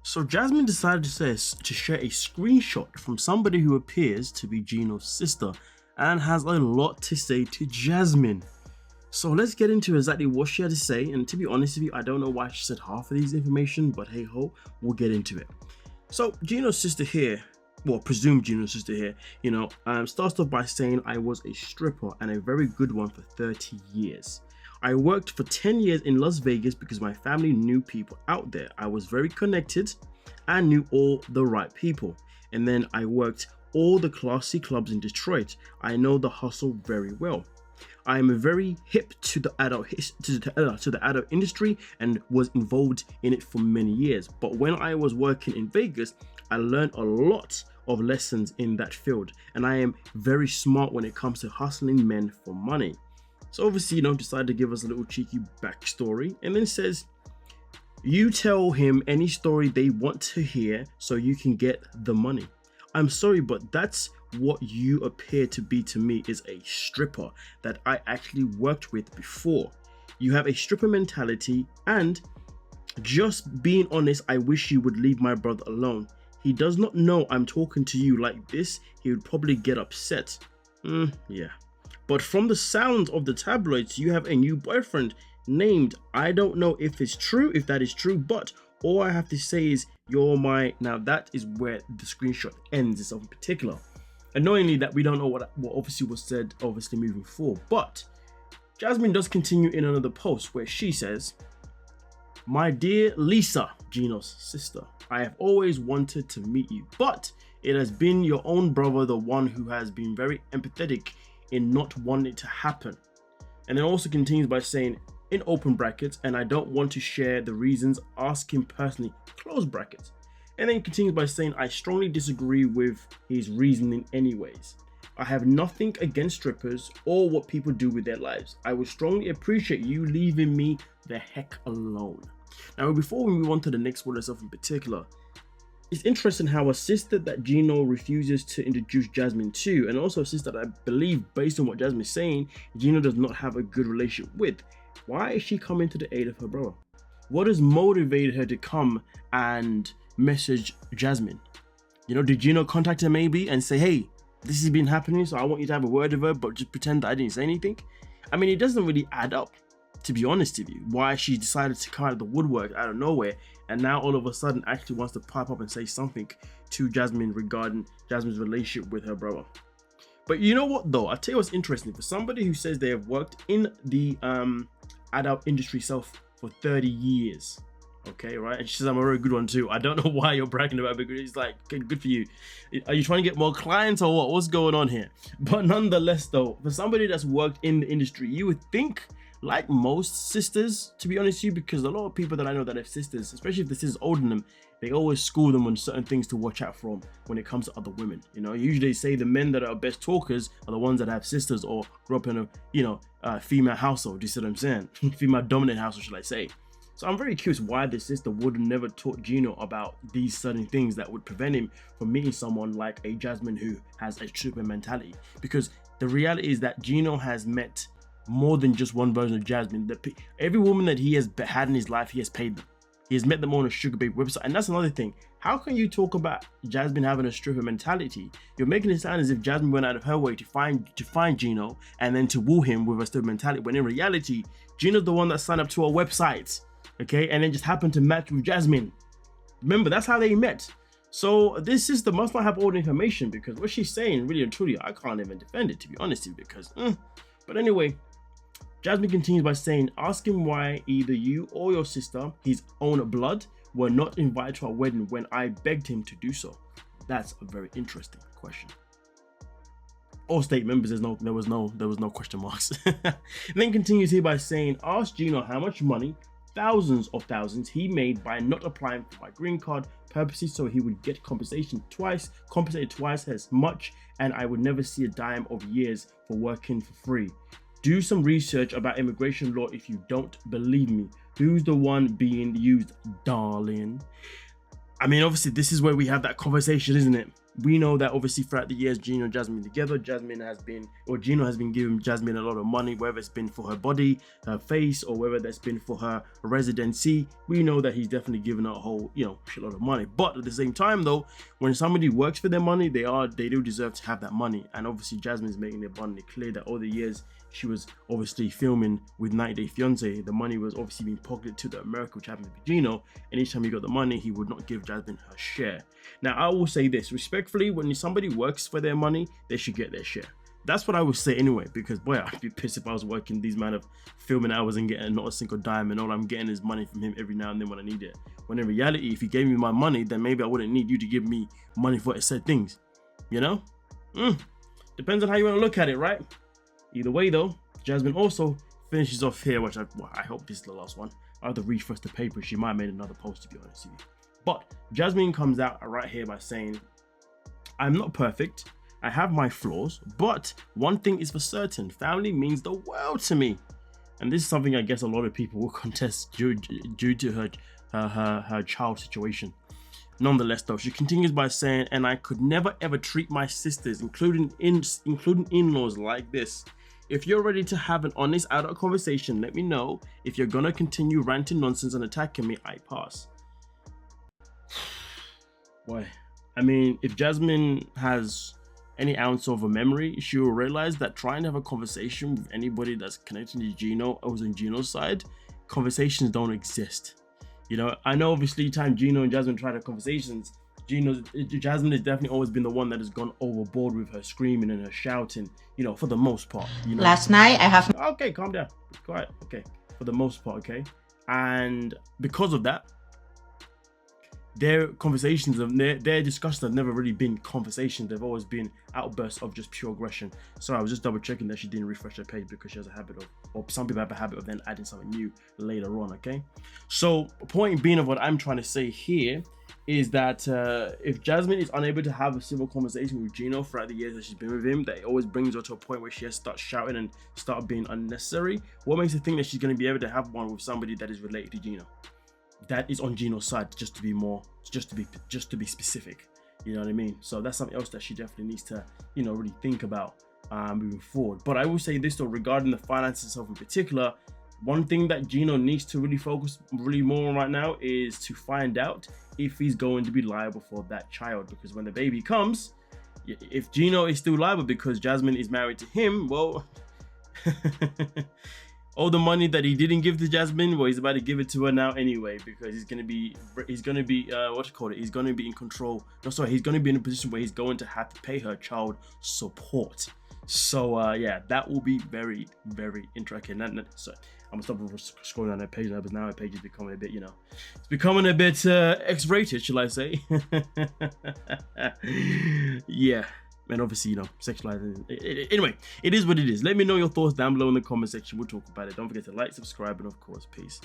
So Jasmine decided to share a screenshot from somebody who appears to be Gino's sister and has a lot to say to Jasmine. So let's get into exactly what she had to say, and to be honest with you, I don't know why she said half of these information, but hey ho, we'll get into it. So Gino's sister here, well, presumed Gino's sister here, starts off by saying I was a stripper and a very good one for 30 years. I worked for 10 years in Las Vegas because my family knew people out there. I was very connected and knew all the right people. And then I worked all the classy clubs in Detroit. I know the hustle very well. I am very hip to the adult industry and was involved in it for many years. But when I was working in Vegas, I learned a lot of lessons in that field, and I am very smart when it comes to hustling men for money. So obviously, decided to give us a little cheeky backstory, and then says, you tell him any story they want to hear so you can get the money. I'm sorry, but that's what you appear to be to me, is a stripper that I actually worked with before. You have a stripper mentality, and just being honest, I wish you would leave my brother alone. He does not know I'm talking to you like this. He would probably get upset. Yeah. But from the sounds of the tabloids, you have a new boyfriend named, I don't know if that is true, but all I have to say is you're my... Now that is where the screenshot ends itself in particular. Annoyingly, that we don't know what obviously was said, obviously moving forward. But Jasmine does continue in another post where she says, my dear Lisa, Gino's sister, I have always wanted to meet you, but it has been your own brother, the one who has been very empathetic in not wanting it to happen. And then also continues by saying, in open brackets, and I don't want to share the reasons, ask him personally, close brackets. And then continues by saying, I strongly disagree with his reasoning anyways. I have nothing against strippers or what people do with their lives. I would strongly appreciate you leaving me the heck alone. Now, before we move on to the next one itself in particular, it's interesting how a sister that Gino refuses to introduce Jasmine to, and also a sister that I believe, based on what Jasmine is saying, Gino does not have a good relationship with. Why is she coming to the aid of her brother? What has motivated her to come and message Jasmine? Did Gino contact her maybe and say, hey, this has been happening, so I want you to have a word with her, but just pretend that I didn't say anything? I mean, it doesn't really add up, to be honest with you, why she decided to come out of the woodwork out of nowhere and now all of a sudden actually wants to pipe up and say something to Jasmine regarding Jasmine's relationship with her brother. But you know what though, I'll tell you what's interesting. For somebody who says they have worked in the adult industry itself for 30 years, okay, right? And she says I'm a very good one too. I don't know why you're bragging about it, but it's like, okay, good for you. Are you trying to get more clients or what? What's going on here? But nonetheless though, for somebody that's worked in the industry, you would think, like most sisters, to be honest with you, because a lot of people that I know that have sisters, especially if the sister's older than them, they always school them on certain things to watch out from when it comes to other women. Usually say the men that are best talkers are the ones that have sisters or grew up in a female household. You see what I'm saying? Female dominant household, should I say. So I'm very curious why the sister would have never taught Gino about these certain things that would prevent him from meeting someone like a Jasmine who has a stripper mentality. Because the reality is that Gino has met more than just one version of Jasmine. Every woman that he has had in his life, he has paid them. He has met them on a sugar babe website. And that's another thing. How can you talk about Jasmine having a stripper mentality? You're making it sound as if Jasmine went out of her way to find Gino and then to woo him with a stripper mentality, when in reality, Gino's the one that signed up to our website, okay, and then just happened to match with Jasmine. Remember, that's how they met. So this sister must not have all the information, because what she's saying, really and truly, I can't even defend it, to be honest with you, because but anyway, Jasmine continues by saying, ask him why either you or your sister, his own blood, were not invited to our wedding when I begged him to do so. That's a very interesting question. All state members, there was no question marks. Then continues here by saying, ask Gino how much money, thousands of thousands, he made by not applying for my green card purposes, so he would get compensated twice as much, and I would never see a dime of years for working for free. Do some research about immigration law if you don't believe me. Who's the one being used, darling? I mean, obviously, this is where we have that conversation, isn't it? We know that obviously throughout the years, Gino and Jasmine together, Gino has been giving Jasmine a lot of money, whether it's been for her body, her face, or whether that's been for her residency. We know that he's definitely given her a whole, shitload of money. But at the same time though, when somebody works for their money, they do deserve to have that money. And obviously Jasmine's making it abundantly clear that all the years she was obviously filming with 90 Day Fiance, the money was obviously being pocketed to the America, which happened to be Gino. And each time he got the money, he would not give Jasmine her share. Now, I will say this respectfully: when somebody works for their money, they should get their share. That's what I would say anyway, because boy, I'd be pissed if I was working these amount of filming hours and getting not a single dime, and all I'm getting is money from him every now and then when I need it. When in reality, if he gave me my money, then maybe I wouldn't need you to give me money for said things. Depends on how you want to look at it, right? Either way though, Jasmine also finishes off here, which I hope this is the last one. I have to refresh the paper. She might have made another post, to be honest with you. But Jasmine comes out right here by saying, "I'm not perfect. I have my flaws, but one thing is for certain, family means the world to me." And this is something I guess a lot of people will contest due to her child situation. Nonetheless though, she continues by saying, "And I could never ever treat my sisters, including in-laws, like this. If you're ready to have an honest adult conversation, let me know. If you're gonna continue ranting nonsense and attacking me, I pass." Boy, I mean, if Jasmine has any ounce of a memory, she will realize that trying to have a conversation with anybody that's connected to Gino or was on Gino's side, conversations don't exist. I know obviously time Gino and Jasmine tried to have conversations, Jasmine has definitely always been the one that has gone overboard with her screaming and her shouting, for the most part. Last night I have... Okay, calm down. Be quiet. Okay, for the most part, okay? And because of that, their conversations, their discussions have never really been conversations. They've always been outbursts of just pure aggression. So I was just double checking that she didn't refresh her page, because she has a habit of, or some people have a habit of then adding something new later on, okay? So point being of what I'm trying to say here is that if Jasmine is unable to have a civil conversation with Gino throughout the years that she's been with him, that it always brings her to a point where she has to start shouting and start being unnecessary. What makes her think that she's going to be able to have one with somebody that is related to Gino, that is on Gino's side, just to be specific? You know what I mean? So that's something else that she definitely needs to, really think about moving forward. But I will say this though, regarding the finances itself in particular, one thing that Gino needs to really focus really more on right now is to find out if he's going to be liable for that child. Because when the baby comes, if Gino is still liable because Jasmine is married to him, well, all the money that he didn't give to Jasmine, well, he's about to give it to her now anyway, because he's gonna be he's gonna be in control. No, sorry, he's gonna be in a position where he's going to have to pay her child support. So yeah, that will be very, very interesting. So I'm gonna stop scrolling down that page now, but now my page is becoming a bit, it's becoming a bit X-rated, shall I say? Yeah. And obviously, sexualizing. Anyway, it is what it is. Let me know your thoughts down below in the comment section. We'll talk about it. Don't forget to like, subscribe, and of course, peace.